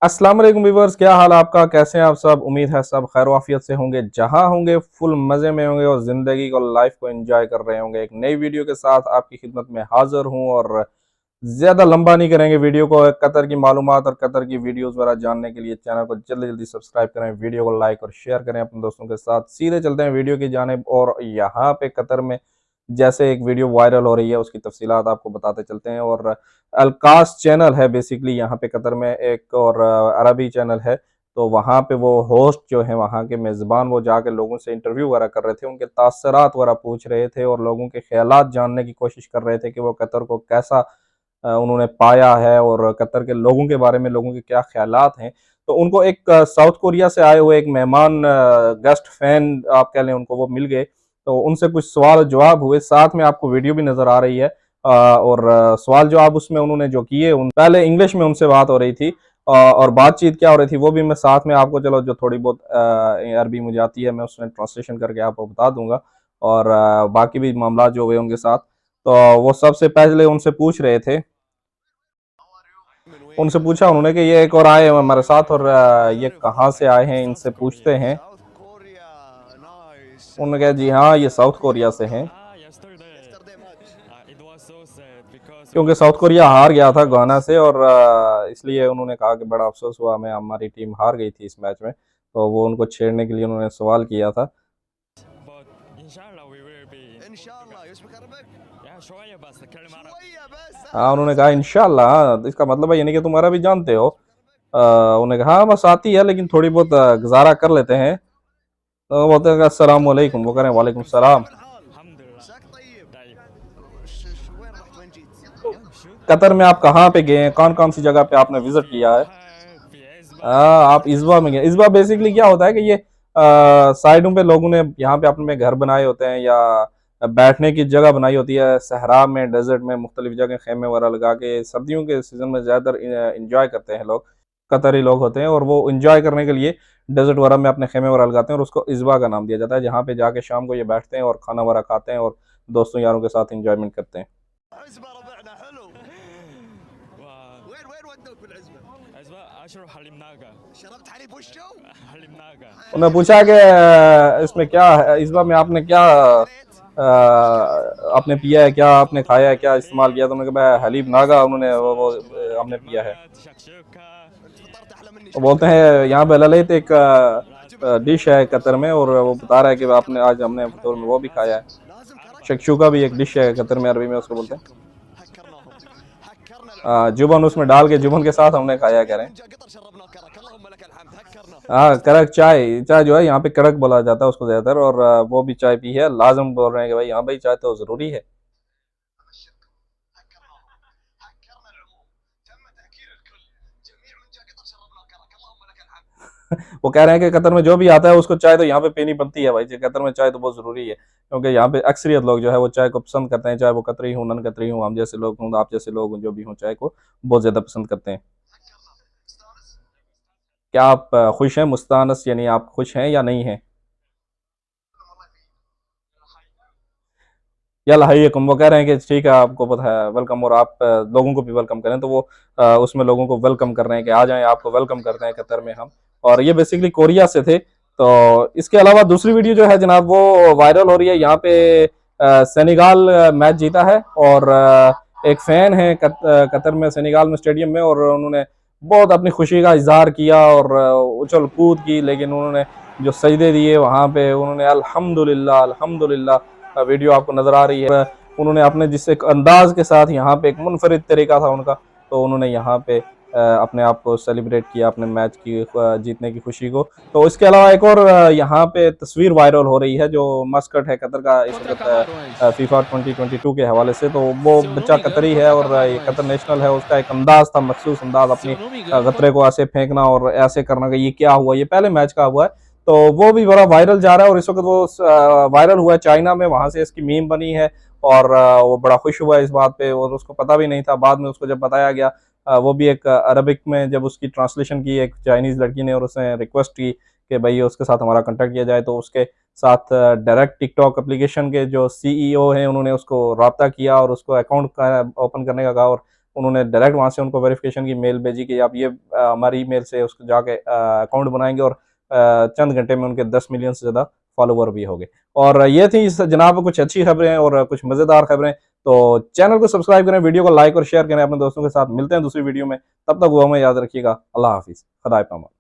अस्सलाम वालेकुम व्यूअर्स, क्या हाल है आपका? कैसे हैं आप सब? उम्मीद है सब खैर वाफियत से होंगे। जहां होंगे फुल मज़े में होंगे और ज़िंदगी को लाइफ को एंजॉय कर रहे होंगे। एक नई वीडियो के साथ आपकी खिदमत में हाजिर हूं और ज़्यादा लंबा नहीं करेंगे वीडियो को। कतर की मालूमात और कतर की वीडियोस वगैरह जानने के लिए चैनल को जल्दी जल्दी सब्सक्राइब करें, वीडियो को लाइक और शेयर करें अपने दोस्तों के साथ। सीधे चलते हैं वीडियो की जानिब और यहाँ पे कतर में जैसे एक वीडियो वायरल हो रही है उसकी तफसीलात आपको बताते चलते हैं। और अलकास चैनल है बेसिकली यहाँ पे कतर में एक, और अरबी चैनल है। तो वहाँ पे वो होस्ट जो है वहाँ के मेज़बान, वो जाके लोगों से इंटरव्यू वगैरह कर रहे थे, उनके तासरात वगैरह पूछ रहे थे और लोगों के ख्यालात जानने की कोशिश कर रहे थे कि वो कतर को कैसा उन्होंने पाया है और कतर के लोगों के बारे में लोगों के क्या ख्यालात हैं। तो उनको एक साउथ कोरिया से आए हुए एक मेहमान, गेस्ट फैन आप कह लें उनको, वो मिल गए। तो उनसे कुछ सवाल जवाब हुए, साथ में आपको वीडियो भी नज़र आ रही है। और सवाल जवाब उसमें उन्होंने जो किए, पहले इंग्लिश में उनसे बात हो रही थी और बातचीत क्या हो रही थी वो भी मैं साथ में आपको, चलो जो थोड़ी बहुत अरबी मुझे आती है मैं उसमें ट्रांसलेशन करके आपको बता दूंगा। और बाकी भी मामला जो हुए उनके साथ, तो वो सबसे पहले उनसे पूछ रहे थे, उनसे पूछा उन्होंने कि ये एक और आए हैं हमारे साथ और ये कहाँ से आए हैं, इनसे पूछते हैं। उन्होंने कहा जी हाँ, ये साउथ कोरिया से हैं, क्योंकि साउथ कोरिया हार गया था गाना से और इसलिए उन्होंने कहा कि बड़ा अफसोस हुआ, हमें हमारी टीम हार गई थी इस मैच में। तो वो उनको छेड़ने के लिए उन्होंने सवाल किया था। हाँ, उन्होंने कहा इंशाल्लाह। हाँ, इसका मतलब है यानी कि तुम्हारा भी जानते हो। उन्होंने कहा हाँ बस आती है लेकिन थोड़ी बहुत गुजारा कर लेते हैं। तो बोलते हैं अस्सलाम वालेकुम, वो कह रहे हैं वालेकुम सलाम। कतर में आप कहाँ पे गए हैं, कौन कौन सी जगह पे आपने विजिट किया है? आप इजवा में गए। इजवा बेसिकली क्या होता है कि ये साइडों पे लोगों ने यहाँ पे अपने घर बनाए होते हैं या बैठने की जगह बनाई होती है। सहरा में, डेजर्ट में मुख्तलिफ जगह खेमे वगैरह लगा के सर्दियों के सीज़न में ज़्यादातर इंजॉय करते हैं लोग। कतरी लोग होते हैं और वो इंजॉय करने के लिए डेजर्ट वगैरह में अपने खेमे वगैरह लगाते हैं और उसको इजवा का नाम दिया जाता है, जहाँ पे जाके शाम को ये बैठते हैं और खाना वगैरह खाते हैं और दोस्तों यारों के साथ इंजॉयमेंट करते हैं। उन्होंने पूछा कि इसमें क्या है, इस बार में आपने क्या आपने पिया है, क्या आपने खाया है, क्या इस्तेमाल किया? तो उन्होंने कहा हलीब नागा, उन्होंने वो हमने पिया है। वो बोलते हैं यहाँ पे ललित एक डिश है कतर में और वो बता रहा है कि आपने आज हमने फतूर में वो भी खाया है। शक्शुका भी एक डिश है कतर में, अरबी में उसको बोलते हैं। जुबन उसमें डाल के, जुबन के साथ हमने खाया, कह रहे हैं। हाँ, कड़क चाय, चाय जो है यहाँ पे कड़क बोला जाता है उसको ज्यादातर, और वो भी चाय पी है। लाजम बोल रहे हैं कि भाई हाँ भाई चाय तो जरूरी है। वो कह रहे हैं कि कतर में जो भी आता है उसको चाय तो यहाँ पे पीनी पड़ती है भाई जी, कतर में चाय तो बहुत जरूरी है, क्योंकि यहाँ पे अक्सरियत लोग जो है वो चाय को पसंद करते हैं, चाहे वो कतरी हूँ, नन कतरी हूँ, हम जैसे लोग हूँ, आप जैसे लोग हूँ, जो भी हूँ, चाय को बहुत ज्यादा पसंद करते हैं। क्या आप खुश हैं मुस्तानस, यानी आप खुश हैं या नहीं हैं? या लहाइकुम, वो कह रहे हैं कि ठीक है आपको पता है वेलकम, और आप लोगों को भी वेलकम करें। तो वो उसमें लोगों को वेलकम कर रहे हैं कि आ जाएं, आपको वेलकम करते हैं कतर में हम। और ये बेसिकली कोरिया से थे। तो इसके अलावा दूसरी वीडियो जो है जनाब वो वायरल हो रही है। यहाँ पे सेनेगाल मैच जीता है और एक फैन है कतर में, सेनेगाल में स्टेडियम में, और उन्होंने बहुत अपनी खुशी का इजहार किया और उछल कूद की, लेकिन उन्होंने जो सजदे दिए वहाँ पे, उन्होंने अल्हम्दुलिल्लाह अल्हम्दुलिल्लाह, वीडियो आपको नजर आ रही है। उन्होंने अपने जिस एक अंदाज के साथ, यहाँ पे एक मुनफरिद तरीका था उनका, तो उन्होंने यहाँ पे अपने आप को सेलिब्रेट किया, अपने मैच की जीतने की खुशी को। तो इसके अलावा एक और यहाँ पे तस्वीर वायरल हो रही है जो मस्कट है कतर का इस वक्त फीफा 2022 के हवाले से। तो वो बच्चा कतरी है और ये कतर नेशनल है, उसका एक अंदाज था, मखसूस अंदाज, अपनी गतरे को ऐसे फेंकना और ऐसे करना कि ये क्या हुआ, ये पहले मैच का हुआ है। तो वो भी बड़ा वायरल जा रहा है और इस वक्त वो वायरल हुआ है चाइना में, वहां से इसकी मीम बनी है और वो बड़ा खुश हुआ है इस बात पे, और उसको पता भी नहीं था। बाद में उसको जब बताया गया, वो भी एक अरबिक में जब उसकी ट्रांसलेशन की एक चाइनीज लड़की ने और उसने रिक्वेस्ट की कि भाई उसके साथ हमारा कांटेक्ट किया जाए, तो उसके साथ डायरेक्ट टिकटॉक एप्लीकेशन के जो सीईओ हैं उन्होंने उसको रब्ता किया और उसको अकाउंट ओपन करने का कहा, और उन्होंने डायरेक्ट वहाँ से उनको वेरिफिकेशन की मेल भेजी कि आप ये हमारी ईमेल से उसको जाके अकाउंट बनाएंगे, और चंद घंटे में उनके 10 मिलियन से ज़्यादा फॉलोवर भी हो गए। और ये थी जनाब कुछ अच्छी खबरें और कुछ मज़ेदार खबरें। तो चैनल को सब्सक्राइब करें, वीडियो को लाइक और शेयर करें अपने दोस्तों के साथ। मिलते हैं दूसरी वीडियो में, तब तक वो हमें याद रखिएगा। अल्लाह हाफिज़, खुदा पामा।